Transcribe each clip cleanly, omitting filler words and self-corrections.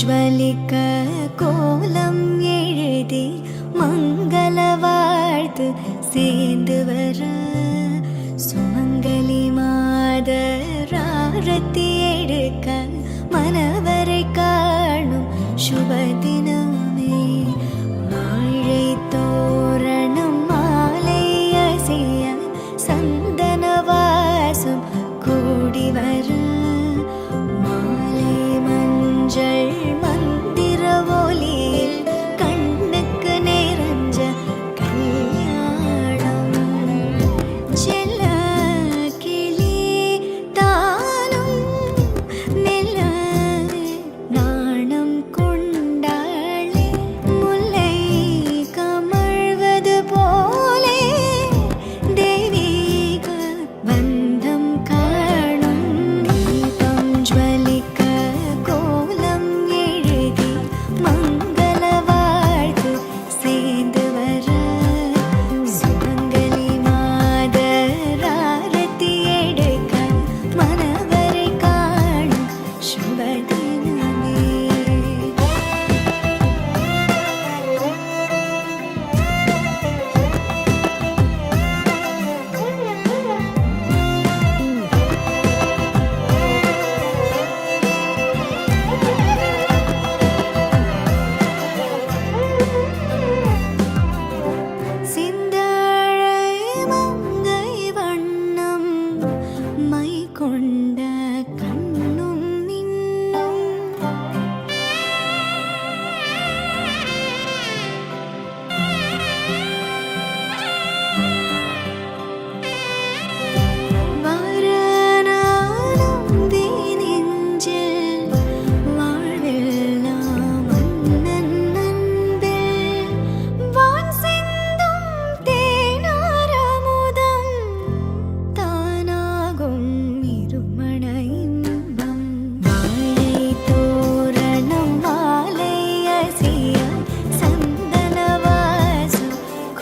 ज्वलिक कोलम எழுதி மங்கள வாழ்த்து சேர்ந்து வர சுமங்கலி மாதராரத்தி எடுக்க மனவரை காணும் சுப தினமே வாழை தோரணம் மாலை அசைய சந்தன வாசம் கூடி வர மந்திர ஒலியில் கண்ணுக்கு நிறைஞ்ச கல்யாணம் செல்ல கிளி தானும் மெல்ல நாணம் கொண்டாளே முல்லை கமழ்வது போலே தெய்வீக பந்தம் காணும் தீபம் ஜ்வலிக்க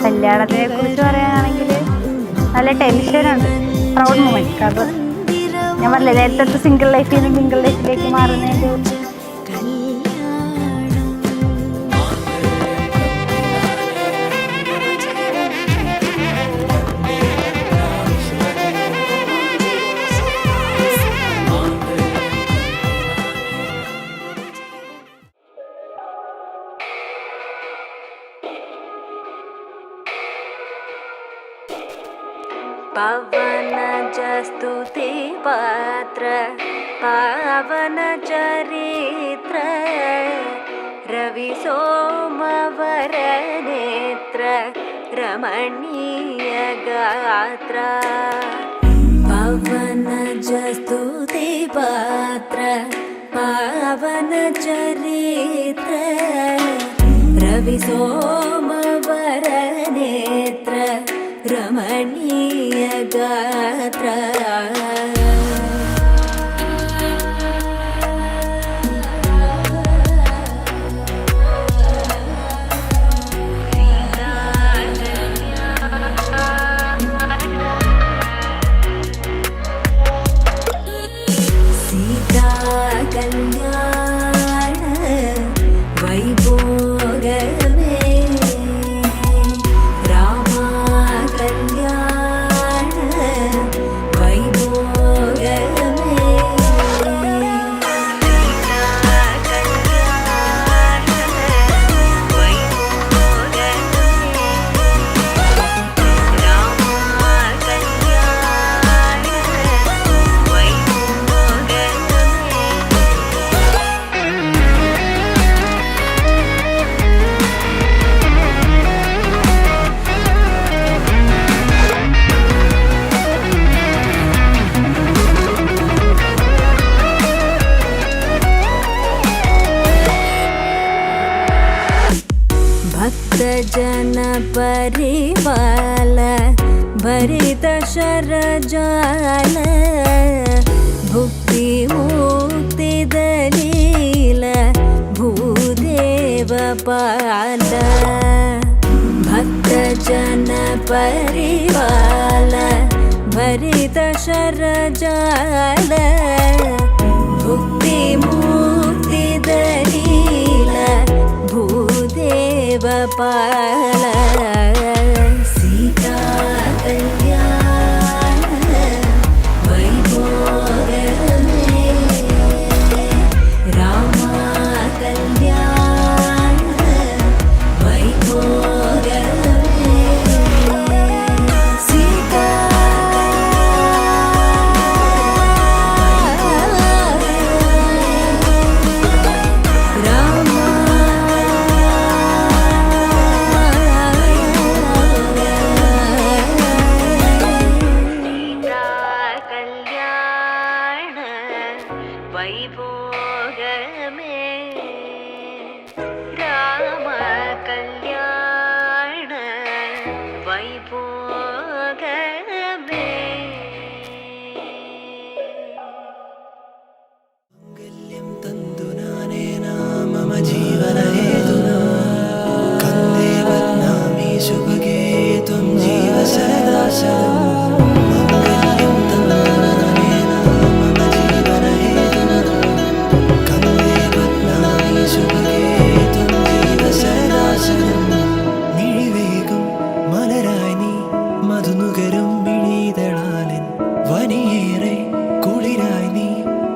കല്യാണത്തിനെ കുറിച്ച് പറയുകയാണെങ്കിൽ നല്ല ടെൻഷനുണ്ട്. Proud moment. കാരണം ഞാൻ പറഞ്ഞില്ല നേരത്തെ സിംഗിൾ ലൈഫിൽ നിന്ന് മിംഗിൾ ലൈഫിലേക്ക് മാറുന്നതിൻ്റെ पवन जस्तुति पात्र पावन चरित्र रवि सोमवर नेत्र रमणीय गात्र पवन जस्तुति पात्र पावन चरित्र रवि सोमवर नेत्र रमणीय गात्र सीता कल्याण वैभोगमे रामा कल्याण वैभोग परिपाल भरित शरजाल भुक्ति मुक्ति दलील भूदेव पाल भक्त जन परिपाल भरित शरजाल भुक्ति मुक्ति दलील भूदेव पाल सीता कल्याण वैभोगमे रामा कल्याण वैभोगमे सीता वैभोगमे राम कल्याण वैभोगमे मङ्गल्यं तन्दुनानेन मम जीवनहेतुना कन्दे बध्नामि शुभगे त्वं जीव सदा शतम् मङ्गल्यं तन्दुनानेन मम जीवनहेतुना कन्दे बध्नामि शुभगे त्वं जीव सदा शतम् मिഴിവേകും മലരായി നീ മധുനുകരും മിഴിതളാലിൻ വനിയേറെ കുളിരായി നീ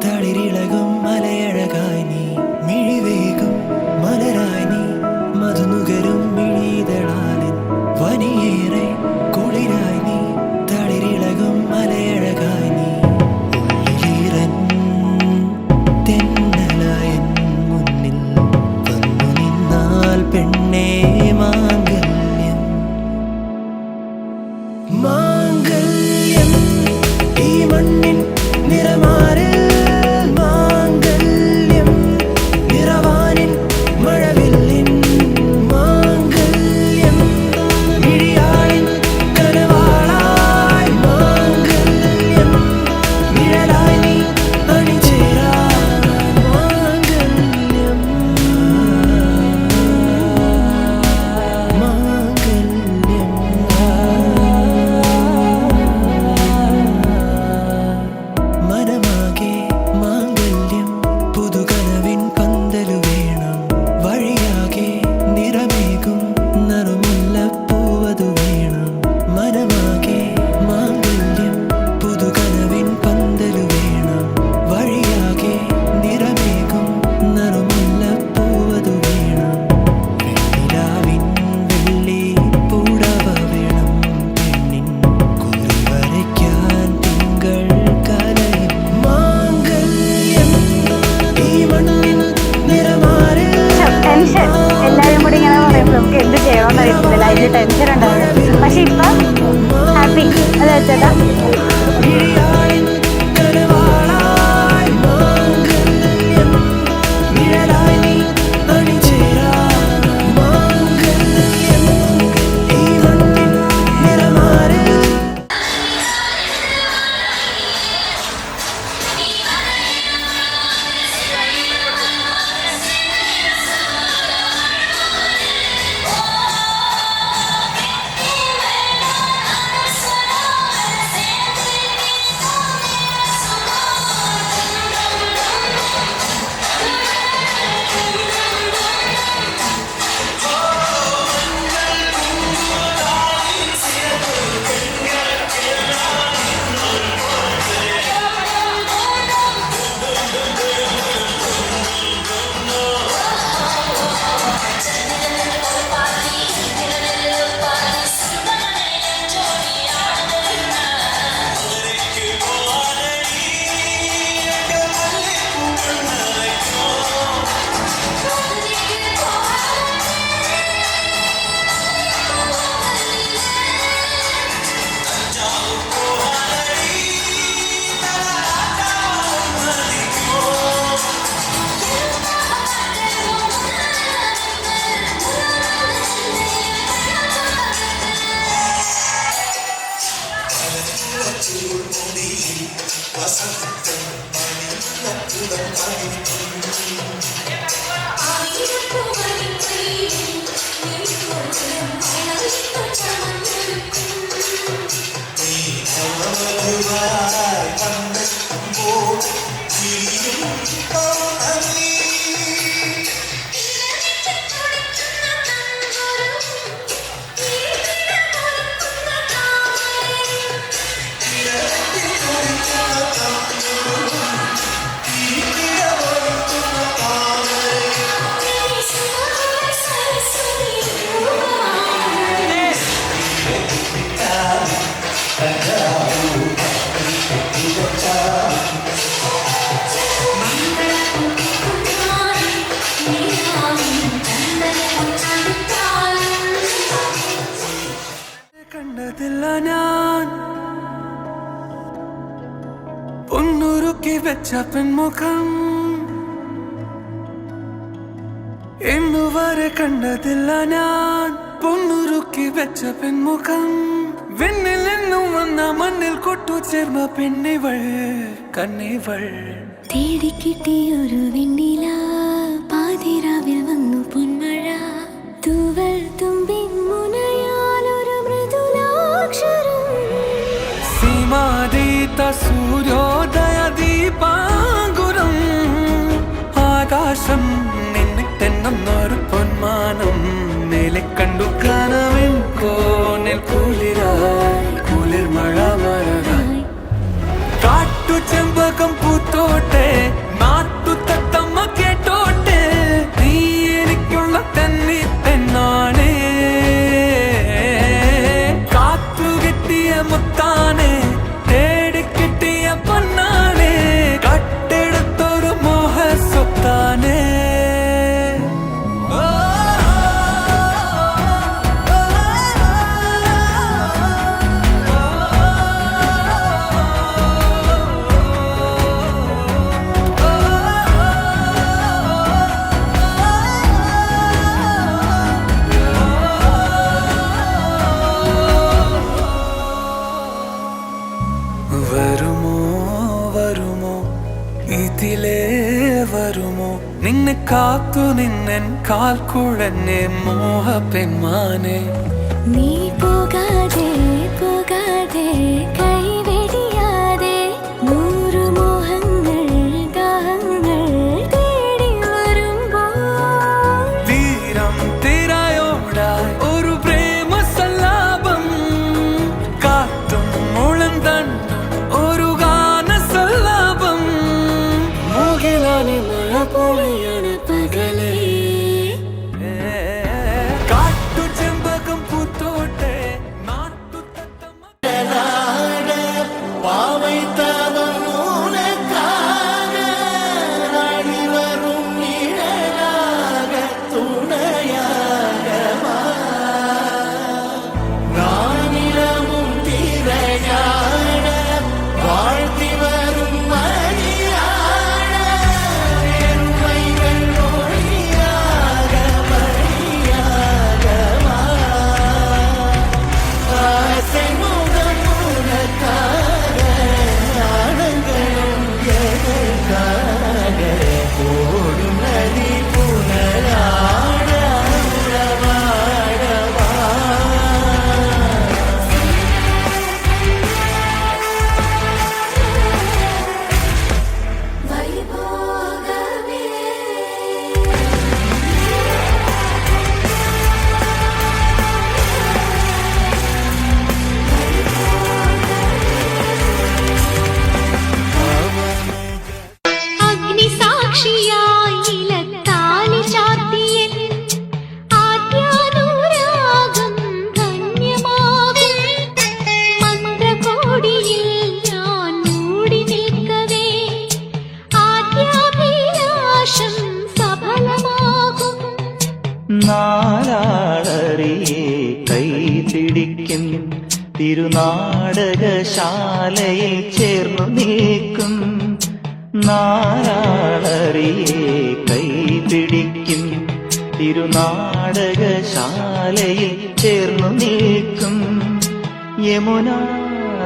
തളിരിളകും മലയഴകായി നീ മിഴിവേകും മലരായി നീ മധുനുകരും മിഴിതളാലിൻ വനിയേറെ കുളിരായി നീ തളിരിളകും മലയഴകായി നീ ഉള്ളിലീറൻ തെന്നലായൻ മുന്നിൽ വന്നു നിന്നാൽ പെണ്ണേ മാംഗല്യം മാംഗല്യം ഈ മണ്ണിൻ നിറമാറിൽ മാംഗല്യം നിറവാനിൻ മഴവില്ലിൻ മാംഗല്യം മിഴിയാളിൻ കനവാളായി മാംഗല്യം നിഴലായി നീ അണിചേരാൻ മാംഗല്യം മനമാകെ മാംഗല്യം പുതുകനവിൻ പന്തലു വേണം വഴിയാകെ നിറമേകും നറുമുല്ലപ്പൂവതു വേണം മനമാകെ മാംഗല്യം പുതുകനവിൻ പന്തലു വേണം വഴിയാകെ നിറമേകും നറുമുല്ലപ്പൂവതു വേണം വെണ്ണിലാവിൻ വെള്ളി പൂടവ വേണം പെണ്ണിൻ കുറി വരയ്ക്കാൻ തിങ്കൾ കലയും മാംഗല്യം ഈ മണ്ണിൻ നിറമാറിൽ ടെൻഷൻ എല്ലാവരും കൂടി ഇങ്ങനെ പറയുമ്പോൾ നമുക്ക് എന്ത് ചെയ്യണമെന്ന് അറിയത്തില്ല. അതിൽ ടെൻഷൻ ഉണ്ടായിരുന്നു. പക്ഷെ ഇപ്പം ഹാപ്പി. അത് വെച്ചേട്ടാ. മിഴിയാളിൻ കനവാളായി മാംഗല്യം നിഴലായി നീ അണിചേരാൻ മാംഗല്യം ഈ മണ്ണിൻ നിറമാറിൽ Oh കണ്ടതില്ല ഞാൻ പൊന്നുരുക്കി വെച്ച പെൺമുഖം ഇന്നുവരെ കണ്ടതില്ല ഞാൻ പൊന്നുരുക്കി വെച്ച പെൺമുഖം വിണ്ണിൽ നിന്നും വന്ന മണ്ണിൽ കൊട്ടുചേർന്ന പെണ്ണിവൾ കണ്ണിവൾ തേടിക്കിട്ടിയൊരു വെണ്ണില പാതിരാവിൽ വന്നു പൊന്മഴ തൂവൽ തുമ്പിൻ മുനയാലൊരു മൃദുലാക്ഷരം സീമാതീത സൂര്യോദയ ദീപാങ്കുരം ആകാശം നിന്നിട്ടെന്നൊരു പൊന്മാനം മേലെ കണ്ടു കനവിൻ കോണിൽ കുളിരായി കുളിർ മഴ മഴകായി കാട്ടു ചെമ്പകം പൂത്തോട്ടെ നാട്ടു തത്തമ്മ കേട്ടോട്ടെ നീ എനിക്കുള്ള തന്നി പെണ്ണാണേ കാത്തു കിട്ടിയ മുത്താനെ തേടി കിട്ടിയ പൊന്നാണേ കട്ടെടുത്തൊരു മോഹ സ്വത്താനേ വരുമോ വരുമോ ഇതിലേ വരുമോ നിന്നെ കാത്തു നിന്നൻ കാൽ കുഴന്നെ മോഹ പെൺമാനെ നീ പോകാതെ പോകാതെ കൈവെടിയാതെ നൂറു മോഹങ്ങൾ ദാഹങ്ങൾ തേടി വരുമ്പോൾ തീരം തിരയോടായി ഒരു പ്രേമ സല്ലാപം കാറ്റും മുളന്തണ്ടും ഒരു ഗാന സല്ലാപം മുകിലാനി മഴ പൊളിയണ പകലേ കാട്ടു ചെമ്പകം പൂത്തോട്ടെ നാട്ടു തത്തമ്മ നാലാളറിയെ കൈപിടിക്കും തിരുനാടകശാലയിൽ ചേർന്നു നിൽക്കും നാലാളറിയെ കൈപിടിക്കും തിരുനാടകശാലയിൽ ചേർന്നു നിൽക്കും യമുന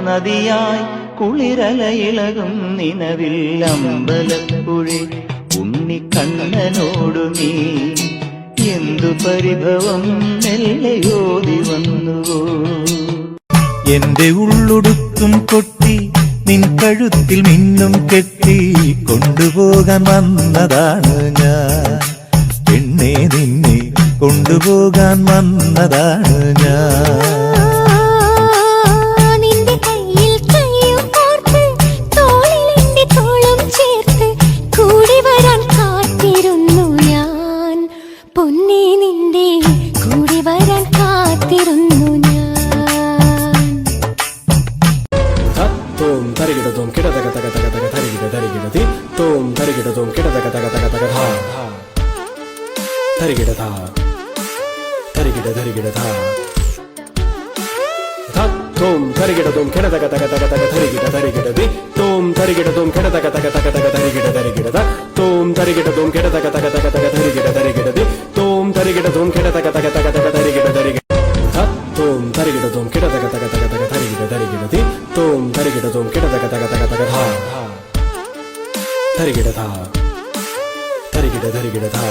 നദിയായി കുളിരലയിളകും നിലവിൽ അമ്പലപ്പുഴി ഉണ്ണിക്കണ്ണനോടു നീ എന്തു പരിഭവം മെല്ലയോതി വന്നുവോ. എന്റെ ഉള്ളുടുത്തും കൊട്ടി നിൻ കഴുത്തിൽ മിന്നും കെട്ടി കൊണ്ടുപോകാൻ വന്നതാണ് ഞാൻ പെണ്ണെ, നിന്നെ കൊണ്ടുപോകാൻ വന്നതാണ് ഞാൻ. നിന്റെ കയ്യിൽ കയ്യും കോർത്ത് തോളിൽ എന്റെ തോളും ചേർത്ത് കൂടി വരാൻ കാത്തിരുന്നു ഞാൻ പൊന്നേ, നിന്റെ കൂടി വരാൻ കാത്തിരുന്നു ഞാൻ. തോം തരികിടതും കിടതക തക തക തക തരികിട തരികിടതി തോം തരികിടതും കിടതക തക തക തക ധാ തരികിട ധാ തരികിട തരികിട ധാ തോം തരികിടതും കിടതക തക തക തക തരികിട തരികിടതി തോം തരികിടതും കിടതക തക തക തക തരികിട തരികിടത തോം തരികിടതും കിടതക തക തക തക തരികിട തരികിടതി തോം തരികിടതും കിടതക തക തക തക തരികിട തരികിട തോം തരികിടതും കിടതക തക തക തക തരികിട തരികിടതി തോം തരികിടതും കിടതക തക തക തക ധാ തരികിട ധാ തരികിട തരികിട ധാ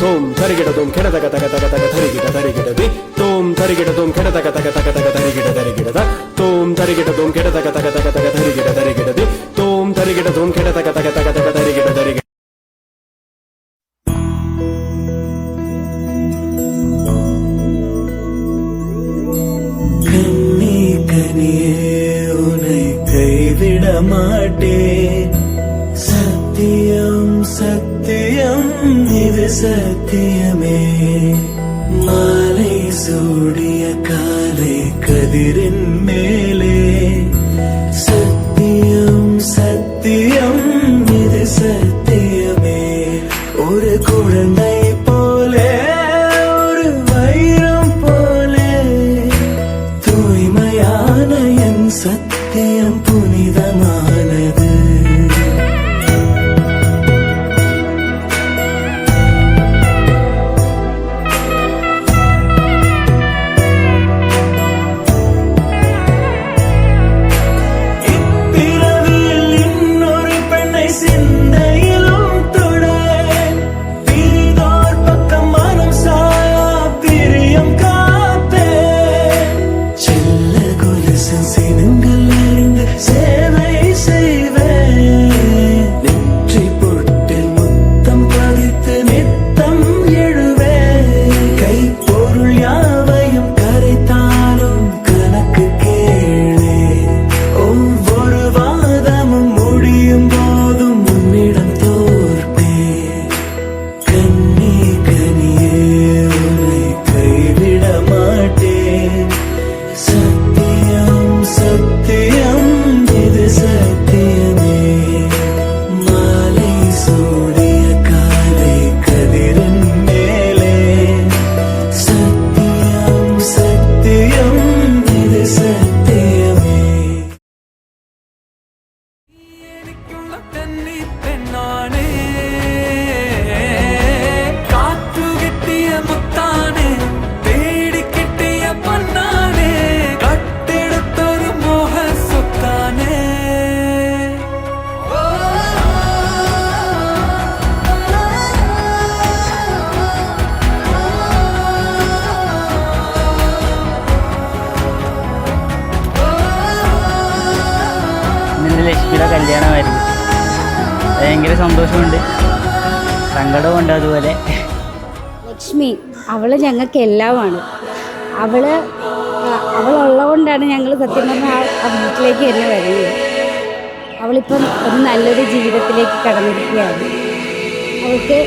തോം തരികിടതും കിടതക തക തക തക തരികിട തരികിടതി തോം തരികിടതും കിടതക തക തക തക തരികിട തരികിടത തോം തരികിടതും കിടതക തക തക തക തരികിട തരികിടതി തോം തരികിടതും കിടതക തക തക തക തരികിട തരികിട. கண்ணே கனியே உன்னை கைவிட மாட்டேன் சத்தியம் சத்தியம் இது சத்தியமே மாலை சூடிய காலை கதிரின் மேலே சத்தியம் சத்தியம் இது சத்தியமே ஒரு குழந்தை போலே ஒரு வைரம் போலே தூய்மையான என் சத்தியம் புனிதமானது. இப்பிறவியில் இன்னொரு பெண்ணை சிந்தையிலும் தொட பிரிதோர் பக்கம் மனம் சாயா பிரியம் காப்பேன் செல்ல கொலுசு சினுங்கள் அறிந்து சேவை செய்வேன் நெற்றி பொட்டில் முத்தம் பதித்து நித்தம் எழுவேன் கைப்பொருள் யாவையும் கரைத்தாலும் கணக்கு கேளே ஒவ்வொரு வாதமும் முடியும் போதும் உன்னிடம் தோற்பேன் கண்ணே கனியே உன்னை கைவிட மாட்டேன் சத்தியம் சத்தியம் இது சத்தியமே மாலை சூடிய காலை கதிரின் மேலே சத்தியம் சத்தியம் இது சத்தியமே. கன்னி பெண்ணானே காற்று கெட்டிய முத்தானே தேடி கெட்டிய பொன்னானே கட்டெடுத்தொரு மோக சொத்தானே. ഇന്ന് ലക്ഷ്മിയുടെ കല്യാണമായിരുന്നു. ഭയങ്കര സന്തോഷമുണ്ട്, സങ്കടമുണ്ട്. അതുപോലെ ലക്ഷ്മി അവള് ഞങ്ങൾക്ക് എല്ലാമാണ്. അവളുള്ളതുകൊണ്ടാണ് ഞങ്ങൾ സത്യം പറഞ്ഞാൽ ആ വീട്ടിലേക്ക് തന്നെ വരുന്നത്. അവളിപ്പം ഒരു നല്ലൊരു ജീവിതത്തിലേക്ക് കടന്നിരിക്കുകയാണ്. അവൾക്ക്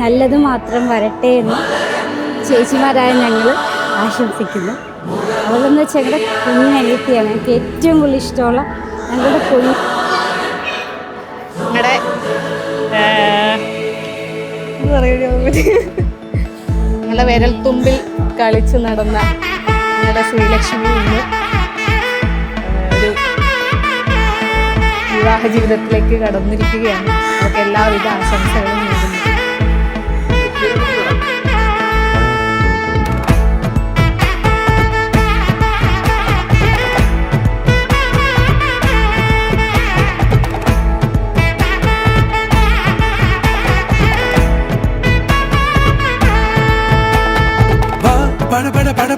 നല്ലത് മാത്രം വരട്ടെ എന്ന് ചേച്ചിമാരായ ഞങ്ങൾ ആശംസിക്കുന്നു. അവളെന്ന് വെച്ചാൽ ഞങ്ങളുടെ കുഞ്ഞനിയത്തിയാണ്. എനിക്ക് ഏറ്റവും കൂടുതൽ ഇഷ്ടമുള്ള ഞങ്ങളുടെ ഞങ്ങളുടെ ഞങ്ങളുടെ വിരൽത്തുമ്പിൽ കളിച്ച് നടന്ന ഞങ്ങളുടെ ശ്രീലക്ഷ്മി ഇന്ന് ഒരു വിവാഹ ജീവിതത്തിലേക്ക് കടന്നിരിക്കുകയാണ്. അവർക്ക് എല്ലാവിധ ആശംസകളും.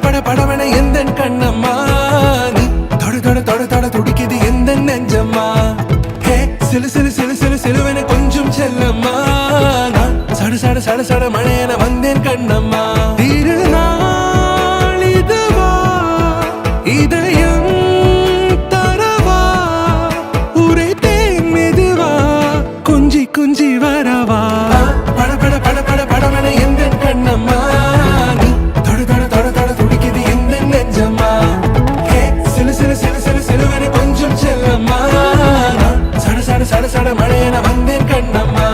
பட படவன எந்த கண்ணம்மா நீ தொட தொட தொட தொட துடிக்குது எந்த நெஞ்சம்மா ஹே சிலு சிலு சிலு சிலு சிலுவன கொஞ்சம் செல்லம்மா நான் சட சட சட சட மழையன வந்தேன் கண்ணம்மா திருநாள் இதுவா இதயம் தரவா உரைத்தேன் மெதுவா கொஞ்சி கொஞ்சி வரவா பட பட பட பட படவன எந்த கண்ணம்மா நீ தொட தொட தொட தொட துடிக்குது எந்த நெஞ்சம்மா ஹே சிலு சிலு சிலு சிலு சிலுவன கொஞ்சம் செல்லம்மா நான் சட சட சட சட மழையன வந்தேன் கண்ணம்மா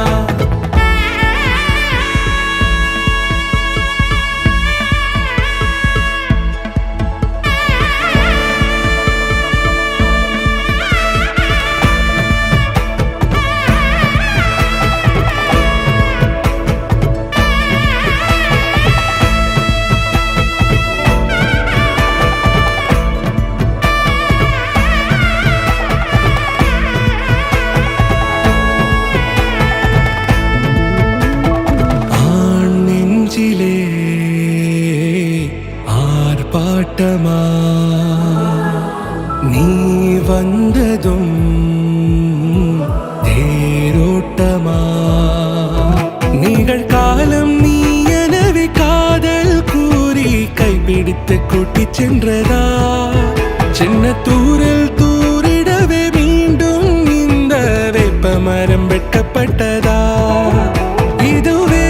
ஆண் நெஞ்சிலே ஆர்ப்பாட்டமா நீ வந்ததும் தேரோட்டமா நிகழ்காலம் நீ எனவே காதல் கூறி கைப்பிடித்து கூட்டிச் சென்றதா சின்ன தூரல் தூரிடவே மீண்டும் இந்த வேப்ப மரம் வெட்கப்பட்டதா இதுவே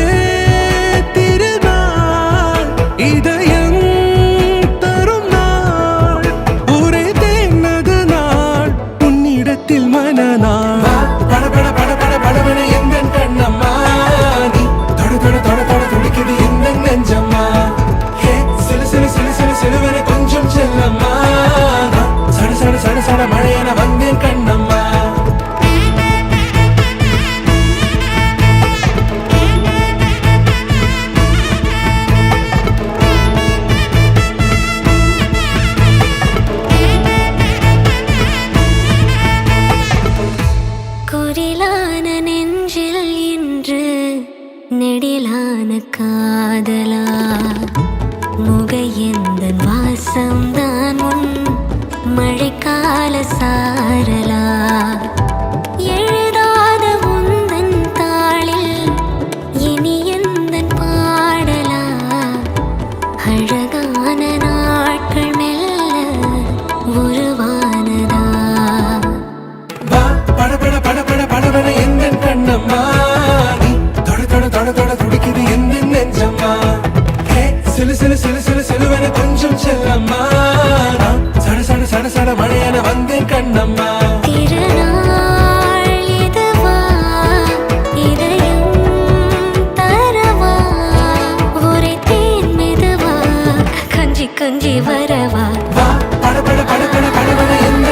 திருநாள் இதயம் தரும் நாள் உரைத்தேனது நாள் உன்னிடத்தில் மனநாள் பட பட பட பட படவன எந்த கண்ணம்மா நீ தொட தொட தொட தொட துடிக்குது எந்த நெஞ்சம்மா ஹே சிலு சிலு சிலு சிலு சிலுவன கொஞ்சம் செல்லம்மா நான் சட சட சட சட மழையன வந்தேன் கண்ணம்மா குரிலான நெஞ்சில் இன்று நெடிலான காதலா முகையெந்தன் வாசம்தான் உன் மழைக்கால சாரலா எழுதாத உந்தன் தாளில் இனி எந்தன் பாடலா அழகான நாட்கள் மெல்ல உருவானதா பட பட பட பட படவன எந்த கண்ணம்மா நீ தொட தொட தொட தொட துடிக்குது எந்த நெஞ்சம்மா ஹே சிலு சிலு சிலு சிலு சிலுவன கொஞ்சம் செல்லம்மா நான் சட சட சட சட மழையன வந்தேன் கண்ணம்மா திருநாள் இதுவா இதயம் தரவா உரைத்தேன் மெதுவா கொஞ்சி கொஞ்சி வரவா பட பட பட பட படவன எந்த